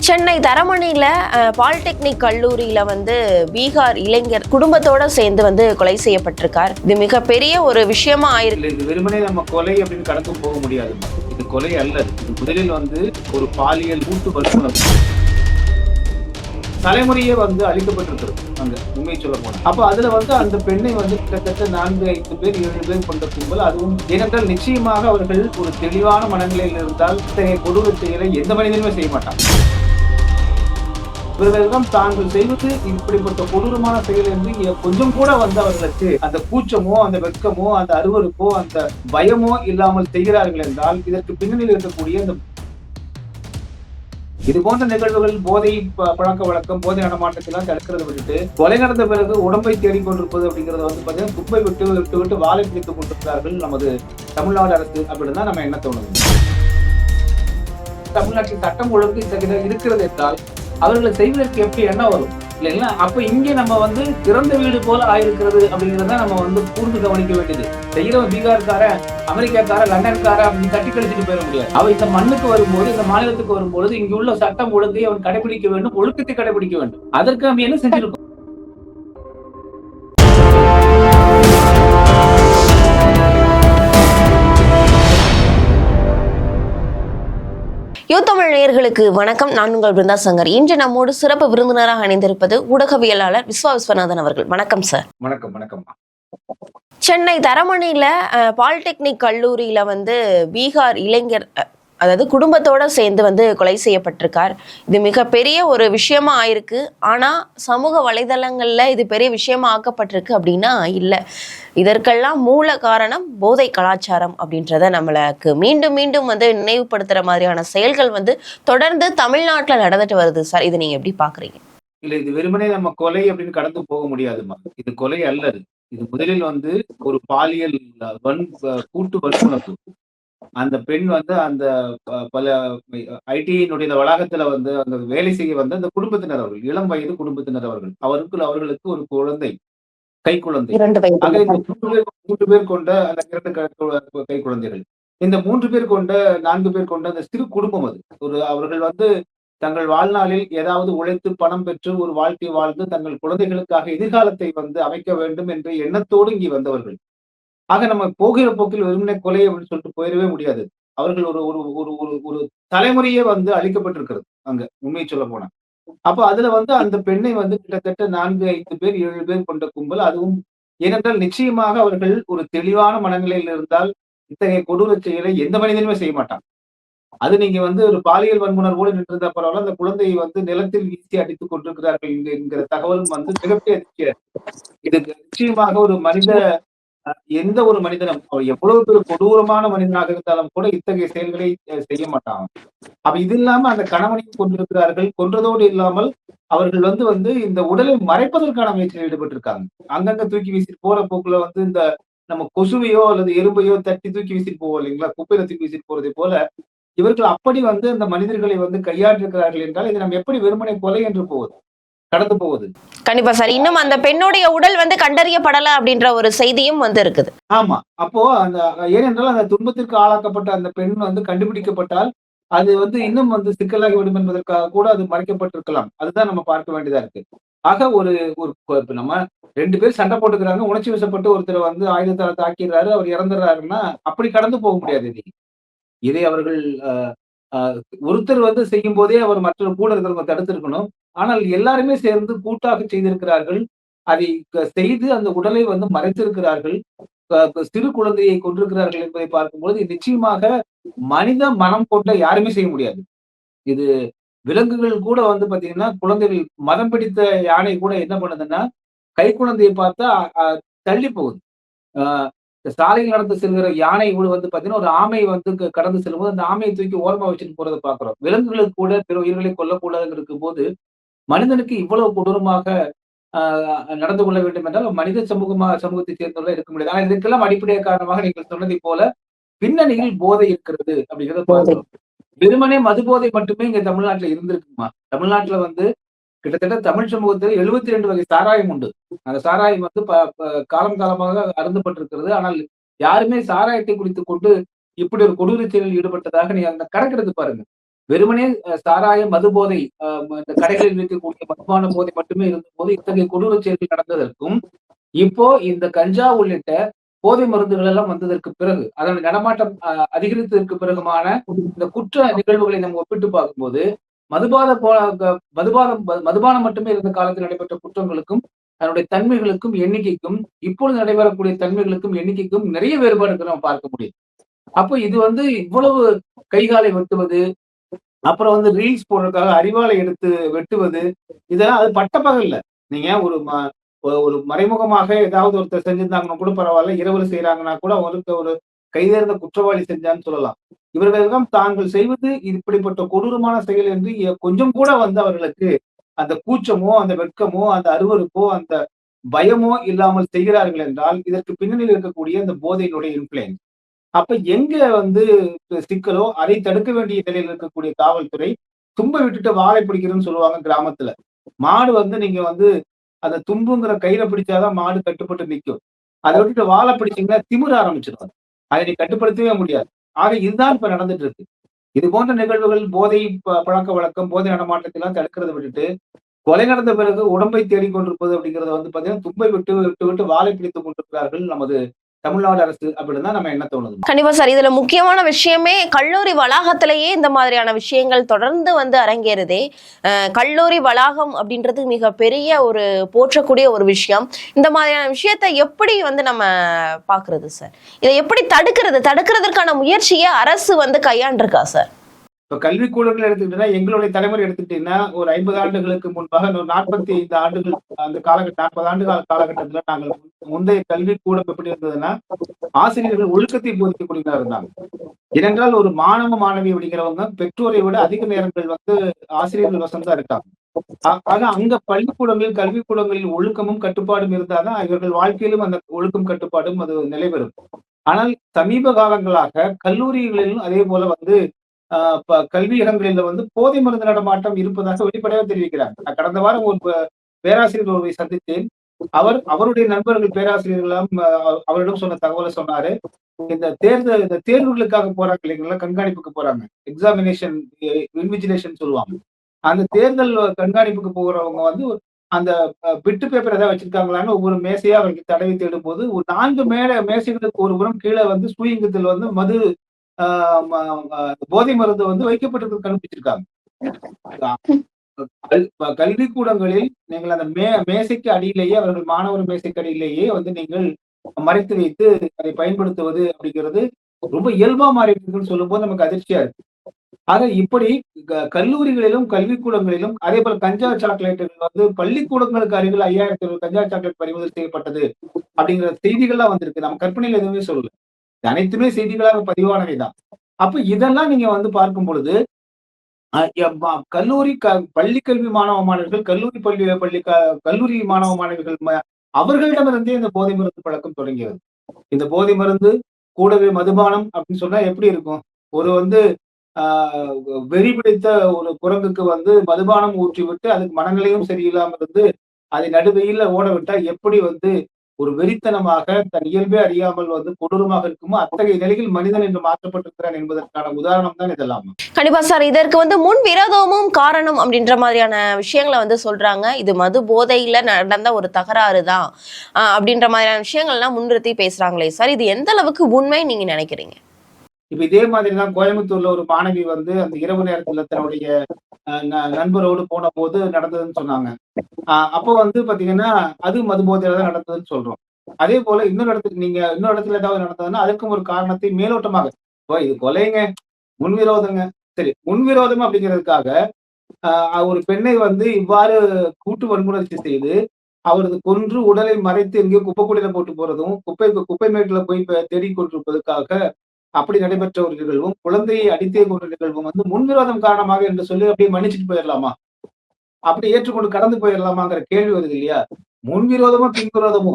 Chennai தரமணியில polytechnic கல்லூரியில பீகார் இளைஞர் குடும்பத்தோட சேர்ந்து கொலை செய்யப்பட்டிருக்கார். இது மிகப்பெரிய ஒரு விஷயமா ஆயிருக்கு. இது வெறுமனே நம்ம கொலை அப்படின்னு கடந்து போக முடியாது. இது கொலை அல்ல. முதலில் ஒரு பாலியல் கூட்டு வல்லுநர் தலைமுறையே அழிக்கப்பட்டிருக்கிறது அங்க, உண்மையை சொல்ல போனா. அப்ப அதுல அந்த பெண்ணை கிட்டத்தட்ட 4-5 பேர் 7 பேர் கொண்ட கும்பல். அதுவும் ஏனென்றால் நிச்சயமாக அவர்கள் ஒரு தெளிவான மனநிலையில் இருந்தால் இத்தகைய கொடூர செயலை எந்த மனிதனுமே செய்ய மாட்டாங்க. இவர்களிடம் தாங்கள் செய்வது இப்படிப்பட்ட கொடூரமான செயல் என்று கொஞ்சம் கூட அவர்களுக்கு அந்த கூச்சமோ, அந்த வெட்கமோ, அந்த அருவருப்போ, அந்த பயமோ இல்லாமல் செய்கிறார்கள் என்றால் இதற்கு பின்னணியில் இருக்கக்கூடிய அந்த இது போன்ற நிகழ்வுகள் போதை பழக்க வழக்கம், போதை நடமாட்டத்தெல்லாம் தடுக்கிறத விட்டுட்டு கொலை நடந்த பிறகு உடம்பை தேடிக்கொண்டிருப்பது அப்படிங்கறது பாத்தீங்கன்னா குப்பை விட்டு வாழை பிடித்துக் கொண்டிருக்கிறார்கள் நமது தமிழ்நாடு அரசு அப்படின்னு தான் நம்ம என்ன தோணுது. தமிழ்நாட்டில் சட்டம் ஒழுங்கு இத்தகைய இருக்கிறது என்றால் அவர்களை செய்வதற்கு எப்படி என்ன வரும் இல்லைங்களா? அப்ப இங்கே நம்ம திறந்த வீடு போல ஆயிருக்கிறது அப்படிங்கிறத நம்ம கூர்ந்து கவனிக்க வேண்டியது. செய்யறவன் பீகார்கார, அமெரிக்காக்கார, லண்டன்கார அப்படின்னு தட்டி கழிச்சுட்டு போயிட முடியாது. அவ இந்த மண்ணுக்கு வரும்போது, இந்த மாநிலத்துக்கு வரும்போது இங்க உள்ள சட்டம் ஒழுங்கை அவன் கடைபிடிக்க வேண்டும், ஒழுக்கத்தை கடைபிடிக்க வேண்டும். அதற்கு நம்ம என்ன செஞ்சிருக்கோம்? யூத்தமிழ் நேயர்களுக்கு வணக்கம். நான் உங்கள் பிருந்தா சங்கர். இன்று நம்மோடு சிறப்பு விருந்தினராக இணைந்திருப்பது ஊடகவியலாளர் விஸ்வநாதன் அவர்கள். வணக்கம் சார். வணக்கம். வணக்கம். சென்னை தரமணியில பாலிடெக்னிக் கல்லூரியில பீகார் இளைஞர் குடும்பத்தோட சேர்ந்து கொலை செய்யப்பட்டிருக்கார். இது மிகப்பெரிய ஒரு விஷயமா ஆயிருக்கு. ஆனா சமூக வலைதளங்கள்ல இது பெரிய விஷயமா ஆக்கப்பட்டிருக்கு அப்படின்னா இல்லை. இதற்கெல்லாம் மூல காரணம் போதை கலாச்சாரம் அப்படின்றத நம்மளுக்கு மீண்டும் மீண்டும் நினைவுபடுத்துற மாதிரியான செயல்கள் தொடர்ந்து தமிழ்நாட்டுல நடந்துட்டு வருது சார். இதை நீங்க எப்படி பாக்குறீங்க? இல்ல, இது வெறுமனே நம்ம கொலை அப்படின்னு கடந்து போக முடியாதுமா. இது கொலை அல்லது. இது முதலில் ஒரு பாலியல் கூட்டு வல்லுநர். அந்த பெண் அந்த பல ஐடியினுடைய வளாகத்துல அந்த வேலை செய்ய அந்த குடும்பத்தினர் அவர்கள், இளம் வயது குடும்பத்தினர் அவர்கள், அவர்களுக்கு ஒரு குழந்தை, கை குழந்தை. ஆக இந்த 3 பேர் கொண்ட அந்த 2 கை குழந்தைகள், இந்த 3 பேர் கொண்ட 4 பேர் கொண்ட அந்த சிறு குடும்பம் அது. அவர்கள் தங்கள் வாழ்நாளில் ஏதாவது உழைத்து பணம் பெற்று ஒரு வாழ்க்கை வாழ்ந்து தங்கள் குழந்தைகளுக்காக எதிர்காலத்தை அமைக்க வேண்டும் என்ற எண்ணத்தோடு இங்கே வந்தவர்கள். ஆக நம்ம போகிற போக்கில் வெறுமனே கொலை அப்படின்னு சொல்லிட்டு போயிடவே முடியாது. அவர்கள் ஒரு ஒரு ஒரு ஒரு ஒரு தலைமுறையே அழிக்கப்பட்டிருக்கிறது அங்க, உண்மையை சொல்ல போனா. அப்ப அதுல அந்த பெண்ணை கிட்டத்தட்ட 4-5 பேர் 7 பேர் கொண்ட கும்பல். அதுவும் ஏனென்றால் நிச்சயமாக அவர்கள் ஒரு தெளிவான மனநிலையில் இருந்தால் இத்தகைய கொடூர செயலை எந்த மனிதனுமே செய்ய மாட்டாங்க. அது நீங்க ஒரு பாலியல் வன்புணர்வோடு நின்றிருந்த பரவாயில்ல, அந்த குழந்தையை நிலத்தில் வீசி அடித்துக் கொண்டிருக்கிறார்கள் என்கிற தகவலும் மிகப்பெரிய அதிர்ச்சியா இருக்கு. இது நிச்சயமாக ஒரு எந்த ஒரு மனிதனும் எவ்வளவு பெரிய கொடூரமான மனிதனாக இருந்தாலும் கூட இத்தகைய செயல்களை செய்ய மாட்டாங்க. அப்ப இது இல்லாம அந்த கணவனையும் கொண்டிருக்கிறார்கள். கொன்றதோடு இல்லாமல் அவர்கள் இந்த உடலை மறைப்பதற்கான முயற்சியில் ஈடுபட்டிருக்காங்க. அங்கங்க தூக்கி வீசிட்டு போற போக்குல இந்த நம்ம கொசுவையோ அல்லது எறும்பையோ தட்டி தூக்கி வீசிட்டு போவோம் இல்லைங்களா, குப்பையில தூக்கி வீசிட்டு போறதை போல இவர்கள் அப்படி அந்த மனிதர்களை கையாண்டிருக்கிறார்கள் என்றால் இதை நம்ம எப்படி வெறுமனை கொலை என்று கடந்து போகுது? கண்டிப்பா சார். இன்னும் அந்த பெண்ணுடைய உடல் கண்டறியப்படல அப்படின்ற ஒரு செய்தியும் இருக்குது. ஆமா. அப்போ அந்த ஏனென்றால் அந்த துன்பத்திற்கு ஆளாக்கப்பட்ட அந்த பெண் கண்டுபிடிக்கப்பட்டால் அது இன்னும் சிக்கலாகி விடும் என்பதற்காக கூட அது மறைக்கப்பட்டிருக்கலாம். அதுதான் நம்ம பார்க்க வேண்டியதா இருக்கு. ஆக ஒரு நம்ம 2 பேர் சண்டை போட்டுக்கிறாங்க, உணர்ச்சி வசப்பட்டு ஒருத்தர் ஆயுதத்தால தாக்கிறாரு, அவர் இறந்துடுறாருன்னா அப்படி கடந்து போக முடியாது. இதை அவர்கள் ஒருத்தர் செய்யும் போதே அவர் மற்ற கூட இருக்கிறவங்க தடுத்திருக்கணும். ஆனால் எல்லாருமே சேர்ந்து கூட்டாக செய்திருக்கிறார்கள். அதை செய்து அந்த உடலை மறைத்திருக்கிறார்கள். சிறு குழந்தையை கொண்டிருக்கிறார்கள் என்பதை பார்க்கும்போது நிச்சயமாக மனித மனம் கொண்ட யாருமே செய்ய முடியாது. இது விலங்குகள் கூட பாத்தீங்கன்னா, குழந்தைகள் மதம் பிடித்த யானை கூட என்ன பண்ணுதுன்னா, கை குழந்தையை பார்த்தா தள்ளி போகுது. சாலையில் நடந்து செல்கிற யானை கூட பாத்தீங்கன்னா, ஒரு ஆமை கடந்து செல்லும்போது அந்த ஆமையை தூக்கி ஓரமா வச்சுட்டு போறதை பாக்குறோம். விலங்குகளுக்கு கூட பிற உயிர்களை கொல்லக்கூடாதுன்னு இருக்கும் போது மனிதனுக்கு இவ்வளவு கொடூரமாக நடந்து கொள்ள வேண்டும் என்றால் மனித சமூகத்தை சேர்ந்தவர்கள் இருக்க முடியாது. ஆனா இதுக்கெல்லாம் அடிப்படை காரணமாக நீங்கள் சொன்னதை போல பின்னணியில் போதை இருக்கிறது அப்படிங்கிறத பார்க்கிறோம். வெறுமனே மது போதை மட்டுமே இங்க தமிழ்நாட்டுல இருந்திருக்குமா? தமிழ்நாட்டுல கிட்டத்தட்ட தமிழ் சமூகத்தில் 72 வகை சாராயம் உண்டு. அந்த சாராயம் காலம் காலமாக அருந்தப்பட்டிருக்கிறது. ஆனால் யாருமே சாராயத்தை குடித்துக் கொண்டு இப்படி ஒரு கொடூர செயலில் ஈடுபட்டதாக நீங்க அந்த கணக்கெடுத்து பாருங்க. வெறுமனே சாராய மது போதை இந்த கடைகளில் இருக்கக்கூடிய மதுபான போதை மட்டுமே இருந்தபோது இத்தகைய கொடூர செயல்கள் நடந்ததற்கும், இப்போ இந்த கஞ்சா உள்ளிட்ட போதை மருந்துகள் எல்லாம் வந்ததற்கு பிறகு, அதனுடைய நடமாட்டம் அதிகரித்ததற்கு பிறகுமான இந்த குற்ற நிகழ்வுகளை நம்ம ஒப்பிட்டு பார்க்கும்போது, மதுபான போ மதுபானம் மட்டுமே இருந்த காலத்தில் நடைபெற்ற குற்றங்களுக்கும், அதனுடைய தன்மைகளுக்கும், எண்ணிக்கைக்கும், இப்பொழுது நடைபெறக்கூடிய தன்மைகளுக்கும், எண்ணிக்கைக்கும் நிறைய வேறுபாடு இருக்கிறத நம்ம பார்க்க முடியும். அப்போ இது வந்து இவ்வளவு கைகாலை வெட்டுவது, அப்புறம் வந்து ரீல்ஸ் போடுறதுக்காக அரிவாளை எடுத்து வெட்டுவது, இதெல்லாம் அது பட்டப்பகல்ல. நீங்க ஒரு மறைமுகமாக ஏதாவது ஒருத்தர் செஞ்சிருந்தாங்கன்னா கூட பரவாயில்ல. இரவுல செய்றாங்கன்னா கூட அவருக்கு ஒரு கைதேர்ந்த குற்றவாளி செஞ்சான்னு சொல்லலாம். இவர்களிடம் தாங்கள் செய்வது இப்படிப்பட்ட கொடூரமான செயல் என்று கொஞ்சம் கூட வந்து அவர்களுக்கு அந்த கூச்சமோ, அந்த வெட்கமோ, அந்த அருவருப்போ, அந்த பயமோ இல்லாமல் செய்கிறார்கள் என்றால், இதற்கு பின்னணியில் இருக்கக்கூடிய அந்த போதையினுடைய இன்ஃப்ளூயன்ஸ். அப்ப எங்க வந்து சிக்கலோ, அதை தடுக்க வேண்டிய நிலையில் இருக்கக்கூடிய காவல்துறை, தும்ப விட்டுட்டு வாலை பிடிக்கிறதுன்னு சொல்லுவாங்க கிராமத்துல. மாடு வந்து நீங்க வந்து அந்த தும்புங்கிற கயிற பிடிச்சாதான் மாடு கட்டுப்பட்டு நிக்கும். அத விட்டுட்டு வால பிடிச்சீங்கன்னா திமிர ஆரம்பிச்சிடும். அதை நீ கட்டுப்படுத்தவே முடியாது. ஆக இதுதான் இப்ப நடந்துட்டு இருக்கு. இது போன்ற நிகழ்வுகள் போதை பழக்கவழக்கம், போதை நடமாட்டத்தை எல்லாம் தடுக்கிறத விட்டுட்டு, கொலை நடந்த பிறகு உடம்பை தேடிக்கொண்டிருப்பது அப்படிங்கிறத வந்து பாத்தீங்கன்னா, தும்பை விட்டு விட்டு விட்டு வாலை பிடித்துக் கொண்டிருக்கிறார்கள் நமது தமிழ்நாடு அரசு அப்படின்னு தான் நம்ம என்ன தோணுது. கண்டிப்பா சார். இதுல முக்கியமான விஷயமே கல்லூரி வளாகத்திலேயே இந்த மாதிரியான விஷயங்கள் தொடர்ந்து வந்து அரங்கேறுதே. கல்லூரி வளாகம் அப்படின்றது மிக பெரிய ஒரு போற்றக்கூடிய ஒரு விஷயம். இந்த மாதிரியான விஷயத்தை எப்படி வந்து நம்ம பாக்குறது சார்? இதை எப்படி தடுக்கிறதுக்கான முயற்சியை அரசு வந்து கையாண்டிருக்கா சார்? இப்ப கல்விக்கூடங்கள் எடுத்துக்கிட்டீங்கன்னா, எங்களுடைய தலைமுறை எடுத்துக்கிட்டீங்கன்னா, ஒரு 50 ஆண்டுகளுக்கு முன்பாக ஒரு 45 ஆண்டுகள் அந்த 40 ஆண்டு கால காலகட்டத்துல நாங்கள் முந்தைய கல்விக்கூடம் எப்படி இருந்ததுன்னா, ஆசிரியர்கள் ஒழுக்கத்தை போதிக்கக்கூடியவர்களா இருந்தாங்க. ஏனென்றால் ஒரு மாணவ, மாணவி அப்படிங்கிறவங்க பெற்றோரை விட அதிக நேரங்கள் வந்து ஆசிரியர்கள் வசம் தான் இருக்காங்க. ஆக அங்க பள்ளிக்கூடங்களில், கல்விக்கூடங்களில் ஒழுக்கமும் கட்டுப்பாடும் இருந்தாதான் இவர்கள் வாழ்க்கையிலும் அந்த ஒழுக்கம் கட்டுப்பாடும் அது நிலைபெறும். ஆனால் சமீப காலங்களாக கல்லூரிகளிலும் அதே போல வந்து கல்வியகங்களில வந்து போதை மருந்து நடமாட்டம் இருப்பதாக வெளிப்படையாக தெரிவிக்கிறாங்க. நான் கடந்த வாரம் ஒரு பேராசிரியர் ஒருவரை சந்தித்தேன். அவருடைய நண்பர்கள் பேராசிரியர்களாம் அவரிடம் சொன்ன தகவலை சொன்னாரு. இந்த தேர்வுகளுக்காக போறாங்க இல்லைங்களா, கண்காணிப்புக்கு போறாங்க. எக்ஸாமினேஷன் இன்விஜிலேஷன் சொல்லுவாங்க. அந்த தேர்தல் கண்காணிப்புக்கு போறவங்க வந்து அந்த பிட்டு பேப்பர் ஏதாவது வச்சிருக்காங்களான்னு ஒவ்வொரு மேசையா அவருக்கு தடவி தேடும் போது ஒரு 4 மேசைகளுக்கு ஒரு புறம் கீழே வந்து சூயிங்கத்தில் வந்து மது போதை மருந்து வந்து வைக்கப்பட்டிருக்கு கண்டுபிடிச்சிருக்காங்க. கல்விக்கூடங்களில் நீங்கள் அந்த மேசைக்கு அடியிலேயே அவர்கள் மாணவர் மேசைக்கு அடியிலேயே வந்து நீங்கள் மறைத்து வைத்து அதை பயன்படுத்துவது அப்படிங்கிறது ரொம்ப இயல்பா மாறி இருக்குன்னு சொல்லும் போது நமக்கு அதிர்ச்சியா இருக்கு. ஆக இப்படி கல்லூரிகளிலும் கல்விக்கூடங்களிலும் அதே போல கஞ்சா சாக்லேட்டுகள் வந்து பள்ளிக்கூடங்களுக்கு அருகில் 5000 கஞ்சா சாக்லேட் பறிமுதல் செய்யப்பட்டது அப்படிங்கிற செய்திகள்லாம் வந்திருக்கு. நம்ம கற்பனையில் எதுவுமே சொல்லல. அனைத்துமே செய்திகளாக பதிவானவைதான். அப்ப இதெல்லாம் நீங்க வந்து பார்க்கும் பொழுது கல்லூரி பள்ளி கல்வி மாணவ மாணவர்கள், கல்லூரி மாணவ மாணவிகள் அவர்களிடமிருந்தே இந்த போதை மருந்து பழக்கம் தொடங்கியது. இந்த போதை மருந்து கூடவே மதுபானம் அப்படின்னு சொன்னா எப்படி இருக்கும்? ஒரு வந்து வெறி பிடித்த ஒரு குரங்குக்கு வந்து மதுபானம் ஊற்றிவிட்டு அதுக்கு மனநிலையும் சரியில்லாம இருந்து அதை நடுவெயில்ல ஓட விட்டா எப்படி வந்து ஒரு வெறித்தனமாக தன் இயல்பே அறியாமல் வந்து கொடூரமாக இருக்குமோ அத்தகைய நிலையில் மனிதன் என்று மாற்றப்பட்டிருக்கிறான் என்பதற்கான உதாரணம் தான் இதெல்லாம். கண்டிப்பா சார். இதற்கு வந்து முன் விரோதமும் காரணம் அப்படின்ற மாதிரியான விஷயங்களை வந்து சொல்றாங்க. இது மது போதையில நடந்த ஒரு தகராறு தான் அப்படின்ற மாதிரியான விஷயங்கள்லாம் முன்னிறுத்தி பேசுறாங்களே சார், இது எந்த அளவுக்கு உண்மை நீங்க நினைக்கிறீங்க? இப்ப இதே மாதிரிதான் கோயம்புத்தூர்ல ஒரு மாணவி வந்து அந்த இரவு நேரத்துல தன்னுடைய நண்பரோடு போன போது நடந்ததுன்னு சொன்னாங்க. அப்போ வந்து பாத்தீங்கன்னா அது மது போதையில தான் நடந்ததுன்னு சொல்றோம். அதே போல இன்னொரு இடத்துல ஏதாவது நடந்ததுன்னா அதுக்கும் ஒரு காரணத்தை மேலோட்டமாக இது கொலைங்க, முன்விரோதங்க. சரி, முன்விரோதம் அப்படிங்கிறதுக்காக ஒரு பெண்ணை வந்து இவ்வாறு கூட்டு வன்முணர்ச்சி செய்து அவரது கொன்று உடலை மறைத்து எங்கேயோ குப்பைக்குடியில போட்டு போறதும் குப்பை மேட்டுல போய் தேடிக் கொண்டிருப்பதற்காக அப்படி நடைபெற்ற ஒரு நிகழ்வும், குழந்தையை அடித்தே கொன்ற நிகழ்வும் வந்து முன்விரோதம் காரணமாக என்று சொல்லி அப்படியே மன்னிச்சுட்டு போயிடலாமா? அப்படி ஏற்றுக்கொண்டு கடந்து போயிடலாமாங்கிற கேள்வி வருது இல்லையா? முன்விரோதமோ பின்விரோதமோ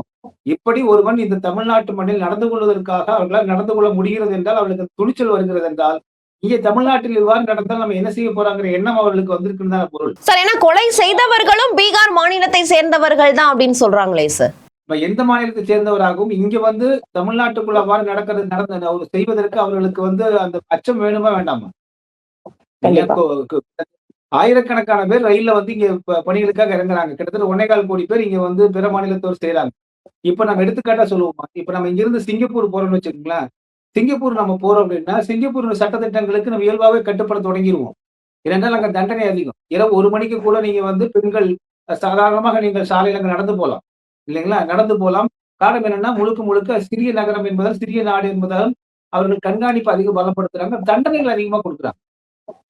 இப்படி ஒருவன் இந்த தமிழ்நாட்டு மண்ணில் நடந்து கொள்வதற்காக அவர்களால் நடந்து கொள்ள முடிகிறது என்றால், அவர்களுக்கு துணிச்சல் வருகிறது என்றால், இங்கே தமிழ்நாட்டில் இவ்வாறு நடந்தால் நம்ம என்ன செய்ய போறாங்கிற எண்ணம் அவர்களுக்கு வந்திருக்குன்னு தான் பொருள். சார், ஏன்னா கொலை செய்தவர்களும் பீகார் மாநிலத்தை சேர்ந்தவர்கள் தான் அப்படின்னு சொல்றாங்களே சார். எந்த மாநிலத்தை சேர்ந்தவராகவும் இங்க வந்து தமிழ்நாட்டுக்குள்ள அவ்வாறு செய்வதற்கு அவர்களுக்கு வந்து அந்த அச்சம் வேணுமா வேண்டாமா? நீங்க கண்டிப்பா. ஆயிரக்கணக்கான பேர் ரயில்ல வந்து இங்க பணிகளுக்காக இறங்குறாங்க. கிட்டத்தட்ட 1.25 கோடி பேர் இங்க வந்து பிற மாநிலத்தவர் செய்றாங்க. இப்ப நம்ம எடுத்துக்காட்டா சொல்லுவோமா, இப்ப நம்ம இங்கிருந்து சிங்கப்பூர் போறோம்னு வச்சுக்கங்களேன். சிங்கப்பூர் நம்ம போறோம் அப்படின்னா, சிங்கப்பூர் சட்டதிட்டங்களுக்கு நம்ம இயல்பாவே கட்டுப்பட தொடங்கிருவோம். ஏனென்றால் அங்க தண்டனை அதிகம். இரவு 1 மணிக்கு கூட நீங்க வந்து பெண்கள் சாதாரணமாக நீங்கள் சாலையில அங்க நடந்து போலாம். இல்லைங்களா? நடந்து போலாம். காரணம் என்னன்னா, முழுக்க முழுக்க சிறிய நகரம் என்பதால், சிறிய நாடு என்பதால் அவர்கள் கண்காணிப்பு அதிகம் பலப்படுத்துறாங்க. தண்டனைகள் அதிகமா குடுக்குறாங்க.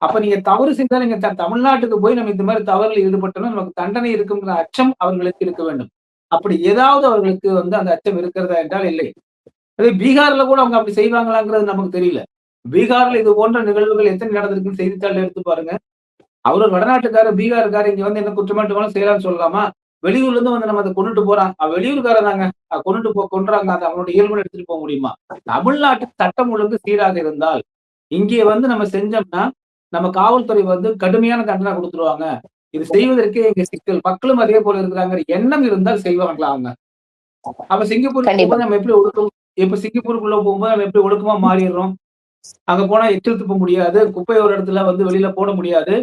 அப்ப நீங்க தவறு செஞ்சா நீங்க தமிழ்நாட்டுக்கு போய் நம்ம இந்த மாரி தவறுல ஈடுபட்டோம்னா, நமக்கு தண்டனை இருக்குங்கிற அச்சம் அவர்களுக்கு இருக்க வேண்டும். அப்படி ஏதாவது அவர்களுக்கு வந்து அந்த அச்சம் இருக்கிறதா என்றால் இல்லை. அதே பீகார்ல கூட அவங்க அப்படி செய்வாங்களாங்கிறது நமக்கு தெரியல. பீகார்ல இது போன்ற நிகழ்வுகள் எத்தனை நடந்திருக்குன்னு செய்தித்தாள்ல எடுத்து பாருங்க. அவரு ஒரு வடநாட்டுக்காரர், பீகார்காரர் இங்க வந்து என்ன குற்றமாற்றமாலும் செய்யலாம்னு சொல்லலாமா? வெளியூர்ல இருந்து வந்து நம்ம அத கொண்டுட்டு போறான். வெளியூர்காரன் தாங்க. கொண்டுட்டு கொன்றாங்க. அது அவனோட இயல்புன்னு எடுத்துட்டு போக முடியுமா? தமிழ்நாட்டு சட்டம் ஒழுங்கு சீராக இருந்தால், இங்கே வந்து நம்ம செஞ்சோம்னா, நம்ம காவல்துறை வந்து கடுமையான தண்டனை குடுத்துருவாங்க. இது செய்வதற்கே இங்க சிக்கல். மக்களும் அதே போல இருக்கிறாங்கற எண்ணம் இருந்தால் செய்வாங்களா அவங்க? அப்ப சிங்கப்பூருக்கு கண்டிப்பா. போகும்போது நம்ம எப்படி இப்ப சிங்கப்பூருக்குள்ள போகும்போது நம்ம எப்படி ஒழுக்கமா மாறிடுறோம்? அங்க போனா எச்சில் துப்ப முடியாது. குப்பை ஒரு இடத்துல வந்து வெளியில போட முடியாது.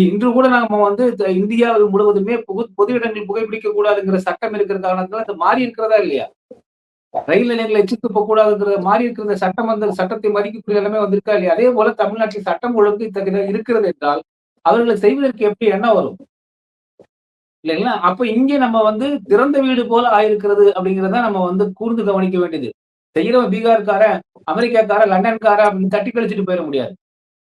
இன்று கூட நாம வந்து இந்தியா முழுவதுமே பொது இடங்களில் புகைப்பிடிக்க கூடாதுங்கிற சட்டம் இருக்கிற காரணத்தால அது மாறி இருக்கிறதா இல்லையா? ரயில் நிலையங்களை எச்சில் துப்ப கூடாதுங்கிற மாறி இருக்கிற சட்டம் வந்து சட்டத்தை மதிக்கக்கூடிய நிலைமை வந்திருக்கா இல்லையா? அதே போல தமிழ்நாட்டில் சட்டம் ஒழுங்கு இத்தகைய இருக்கிறது என்றால், அவர்களை செய்வதற்கு எப்படி எண்ணம் வரும்? இல்லைங்களா? அப்ப இங்க நம்ம வந்து திறந்த வீடு போல ஆயிருக்கிறது அப்படிங்கிறத நம்ம வந்து கூர்ந்து கவனிக்க வேண்டியது. செய்யறவன் பீகார்காரன், அமெரிக்காக்காரன், லண்டன்காரன் அப்படின்னு தட்டி கழிச்சுட்டு போயிட முடியாது.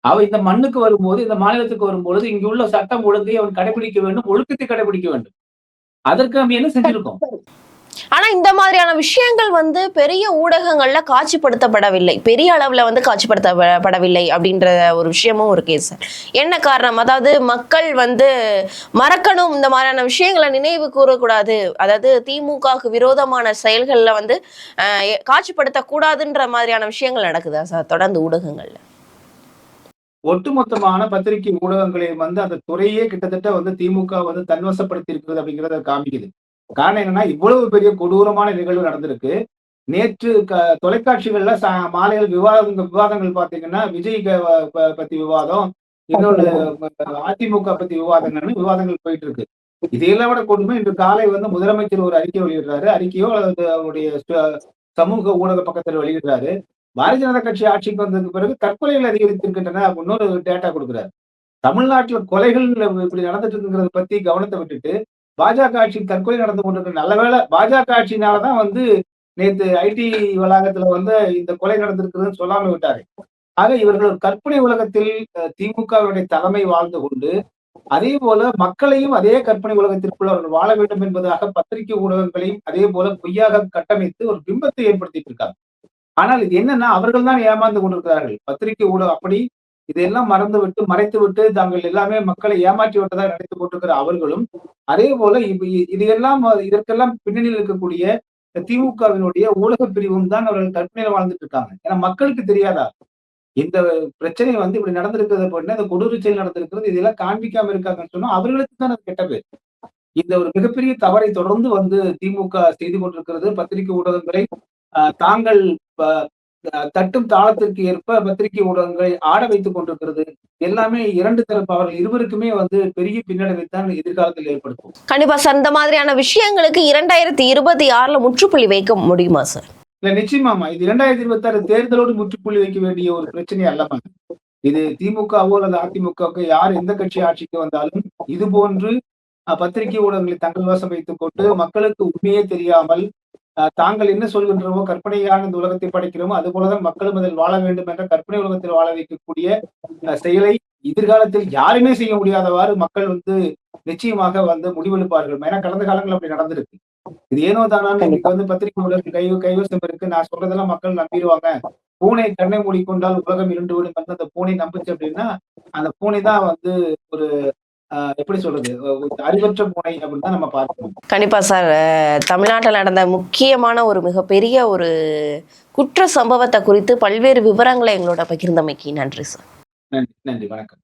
அவன் இந்த மண்ணுக்கு வரும்போது, இந்த மாநிலத்துக்கு வரும்பொழுது, இங்க உள்ள சட்டம் ஒழுங்கை அவன் கடைபிடிக்க வேண்டும், ஒழுக்கத்தை கடைபிடிக்க வேண்டும். அதற்கு நம்ம என்ன செஞ்சிருக்கோம்? ஆனா இந்த மாதிரியான விஷயங்கள் வந்து பெரிய ஊடகங்கள்ல காட்சிப்படுத்தப்படவில்லை, பெரிய அளவுல வந்து காட்சிப்படுத்தப்படவில்லை அப்படின்ற ஒரு விஷயமும் இருக்கு சார். என்ன காரணம்? அதாவது மக்கள் வந்து மறக்கணும், இந்த மாதிரியான விஷயங்களை நினைவு கூறக்கூடாது, அதாவது திமுகவுக்கு விரோதமான செயல்கள்ல வந்து காட்சிப்படுத்தக்கூடாதுன்ற மாதிரியான விஷயங்கள் நடக்குதா சார் தொடர்ந்து ஊடகங்கள்ல? ஒட்டுமொத்தமான பத்திரிகை ஊடகங்களை வந்து அந்த துறையே கிட்டத்தட்ட வந்து திமுக வந்து தன்வசப்படுத்தி இருக்கிறது அப்படிங்கிறத காமிக்குது. காரணம் என்னன்னா, இவ்வளவு பெரிய கொடூரமான நிகழ்வு நடந்திருக்கு. நேற்று தொலைக்காட்சிகள்ல மாலையில் விவாதங்கள் பார்த்தீங்கன்னா, விஜய் பத்தி விவாதம், இன்னொன்னு அதிமுக பத்தி விவாதங்கள் போயிட்டு இருக்கு. இதையெல்லாம் விட கொடுமை, இன்று காலை வந்து முதலமைச்சர் ஒரு அறிக்கை வெளியிடுறாரு. அறிக்கையோ அல்லது அவருடைய சமூக ஊடக பக்கத்தில் வெளியிடுறாரு. பாரதிய ஜனதா கட்சி ஆட்சிக்கு வந்ததுக்கு பிறகு தற்கொலைகள் அதிகரித்திருக்கின்றன அப்படின்னு ஒரு டேட்டா கொடுக்குறாரு. தமிழ்நாட்டுல கொலைகள் இப்படி நடந்துட்டு இருக்குங்கிறத பத்தி கவனத்தை விட்டுட்டு, பாஜக ஆட்சியில் தற்கொலை நடந்து கொண்டிருக்கிற நல்லவேளை பாஜக ஆட்சியினாலதான் வந்து நேத்து ஐடி வளாகத்துல வந்து இந்த கொலை நடந்திருக்குதுன்னு சொல்லாம விட்டாரு. ஆக இவர்கள் ஒரு கற்பனை உலகத்தில் திமுகவுடைய தலைமை வாழ்ந்து கொண்டு, அதே போல மக்களையும் அதே கற்பனை உலகத்திற்குள் அவர்கள் வாழ வேண்டும் என்பதாக பத்திரிகை ஊடகங்களையும் அதே போல பொய்யாக கட்டமைத்து ஒரு பிம்பத்தை ஏற்படுத்திட்டு இருக்காங்க. ஆனால் இது என்னன்னா, அவர்கள் தான் ஏமாந்து கொண்டிருக்கிறார்கள். பத்திரிகை ஊடகம் அப்படி இதையெல்லாம் மறைத்துவிட்டு தாங்கள் எல்லாமே மக்களை ஏமாற்றி விட்டதாக நினைத்துக் கொண்டிருக்கிற அவர்களும், அதே போல இதற்கெல்லாம் பின்னணியில் இருக்கக்கூடிய திமுகவினுடைய ஊடக பிரிவும் தான் அவர்கள் கற்பனையில வாழ்ந்துட்டு இருக்காங்க. ஏன்னா மக்களுக்கு தெரியாதா? இந்த பிரச்சனை வந்து இப்படி நடந்திருக்கிறது அப்படின்னா, இந்த கொடூர செயல் நடந்திருக்கிறது, இதெல்லாம் காண்பிக்காம இருக்காங்கன்னு சொன்னா அவர்களுக்கு தான் அது கெட்ட பேர். இந்த ஒரு மிகப்பெரிய தவறை தொடர்ந்து வந்து திமுக செய்து கொண்டிருக்கிறது. பத்திரிகை ஊடகங்களை தாங்கள் தட்டும் தாளத்திற்கு ஏற்ப பத்திரிகை ஊடகங்களை ஆட வைத்துக் கொண்டிருக்கிறது. எல்லாமே 2 தரப்பு அவர்கள் இருவருக்குமே வந்து பெரிய பின்னடைவைத்தான் எதிர்காலத்தில் ஏற்படுத்தும். கண்டிப்பா சார். இந்த மாதிரியான விஷயங்களுக்கு 2026ல முற்றுப்புள்ளி வைக்க முடியுமா சார்? இல்ல நிச்சயமாமா. இது 2026 தேர்தலோடு முற்றுப்புள்ளி வைக்க வேண்டிய ஒரு பிரச்சனை அல்லமா. இது திமுகவோ அல்லது அதிமுகவோ யார் எந்த கட்சி ஆட்சிக்கு வந்தாலும் இது போன்று பத்திரிகை ஊடகங்களை தங்கள் வசம் வைத்துக் கொண்டு மக்களுக்கு உண்மையே தெரியாமல் தாங்கள் என்ன சொல்கின்றோமோ, கற்பனையான இந்த உலகத்தை படைக்கிறோமோ அது போலதான் மக்களும் அதில் வாழ வேண்டும் என்ற கற்பனை உலகத்தில் வாழ வைக்கக்கூடிய செயலை எதிர்காலத்தில் யாருமே செய்ய முடியாதவாறு மக்கள் வந்து நிச்சயமாக வந்து முடிவெடுப்பார்கள். ஏன்னா கடந்த காலங்கள் அப்படி நடந்திருக்கு. இது ஏனோ தானான்னு இன்னைக்கு வந்து பத்திரிகை ஊடகங்கள் கைவசம் இருக்கு, நான் சொல்றதெல்லாம் மக்கள் நம்பிடுவாங்க, பூனை கண்ணை மூடிக்கொண்டால் உலகம் இருண்டு விடும் வந்து அந்த பூனை நம்புச்சு அப்படின்னா, அந்த பூனை தான் வந்து ஒரு எப்படி சொல்றது, அறிவற்ற பூனை அப்படின்னு தான் நம்ம பார்க்கணும். கண்டிப்பா சார். தமிழ்நாட்டில் நடந்த முக்கியமான ஒரு மிகப்பெரிய ஒரு குற்ற சம்பவத்தை குறித்து பல்வேறு விவரங்களை எங்களோட பகிர்ந்தமைக்கு நன்றி சார். நன்றி, நன்றி, வணக்கம்.